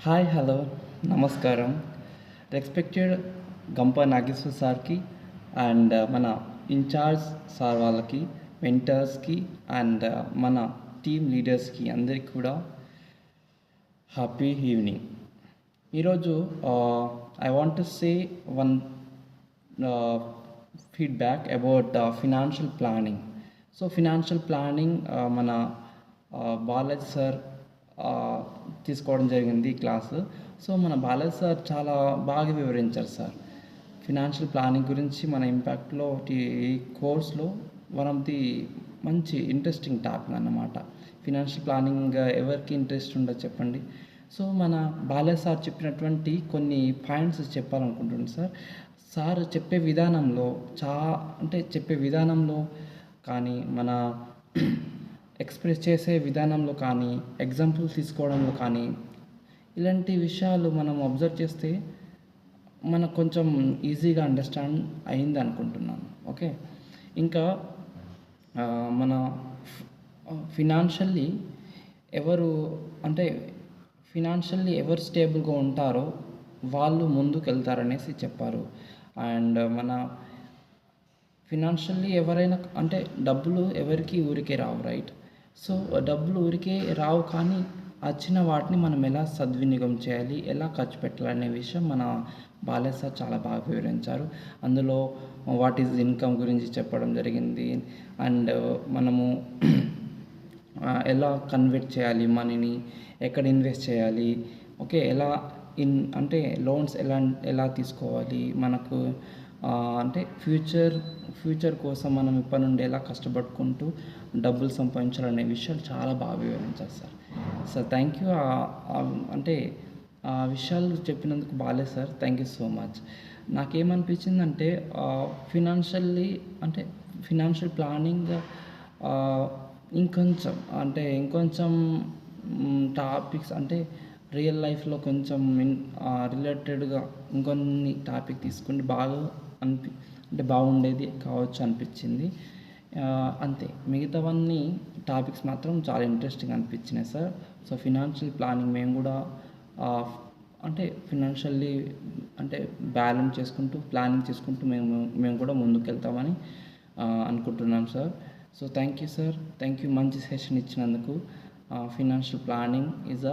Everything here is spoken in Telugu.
హాయ్ హలో నమస్కారం. రెస్పెక్టెడ్ గంప నాగేశ్వర సార్కి అండ్ మన ఇన్ఛార్జ్ సార్ వాళ్ళకి, మెంటర్స్కి అండ్ మన టీమ్ లీడర్స్కి అందరికి కూడా హ్యాపీ ఈవినింగ్. ఈరోజు I want to say one feedback about financial planning. So financial planning మన బాలాజీ సార్ తీసుకోవడం జరిగింది ఈ క్లాసు. సో మన బాలాజీ సార్ చాలా బాగా వివరించారు సార్ ఫినాన్షియల్ ప్లానింగ్ గురించి. మన ఇంపాక్ట్లో ఈ కోర్స్లో వన్ ఆఫ్ ది మంచి ఇంట్రెస్టింగ్ టాపిక్ అన్నమాట. ఫినాన్షియల్ ప్లానింగ్ ఎవరికి ఇంట్రెస్ట్ ఉండదు చెప్పండి. సో మన బాలాజీ సార్ చెప్పినటువంటి కొన్ని పాయింట్స్ చెప్పాలనుకుంటున్నాను సార్. సార్ చెప్పే విధానంలో చెప్పే విధానంలో కానీ, మన ఎక్స్ప్రెస్ చేసే విధానంలో కానీ, ఎగ్జాంపుల్ తీసుకోవడంలో కానీ, ఇలాంటి విషయాలు మనం అబ్జర్వ్ చేస్తే మనకు కొంచెం ఈజీగా అండర్స్టాండ్ అయింది అనుకుంటున్నాను. ఓకే, ఇంకా మన ఫినాన్షియల్లీ ఎవరు స్టేబుల్గా ఉంటారో వాళ్ళు ముందుకు వెళ్తారనేసి చెప్పారు. అండ్ మన ఫినాన్షియల్లీ ఎవరైనా డబ్బులు ఎవరికి ఊరికే రావు, రైట్? సో డబ్బులు ఊరికే రావు, కానీ వచ్చిన వాటిని మనం ఎలా సద్వినియోగం చేయాలి, ఎలా ఖర్చు పెట్టాలనే విషయం మన బాలాజీ సార్ చాలా బాగా వివరించారు. అందులో వాట్ ఈజ్ ఇన్కమ్ గురించి చెప్పడం జరిగింది. అండ్ మనము ఎలా కన్వర్ట్ చేయాలి మనీని, ఎక్కడ ఇన్వెస్ట్ చేయాలి, ఓకే, ఎలా లోన్స్ ఎలా తీసుకోవాలి, మనకు ఫ్యూచర్ కోసం మనం ఇప్పటి నుండి ఎలా కష్టపడుకుంటూ డబ్బులు సంపాదించాలనే విషయాలు చాలా బాగా వివరించారు సార్. Thank you. ఆ విషయాలు చెప్పినందుకు బాలే sir, thank you so much. నాకేమనిపించిందంటే ఫినాన్షియల్ ప్లానింగ్ ఇంకొంచెం టాపిక్స్ రియల్ లైఫ్లో కొంచెం రిలేటెడ్గా ఇంకొన్ని టాపిక్ తీసుకుంటే బాగుండేది కావచ్చు అనిపించింది. అంతే, మిగతావన్నీ టాపిక్స్ మాత్రం చాలా ఇంట్రెస్టింగ్ అనిపించినాయి సార్. సో ఫినాన్షియల్ ప్లానింగ్ మేము కూడా ఫినాన్షియల్లీ బ్యాలెన్స్ చేసుకుంటూ, ప్లానింగ్ చేసుకుంటూ మేము కూడా ముందుకు వెళ్తామని అనుకుంటున్నాం sir. So thank you sir, thank you. మంచి సెషన్ ఇచ్చినందుకు. Financial planning is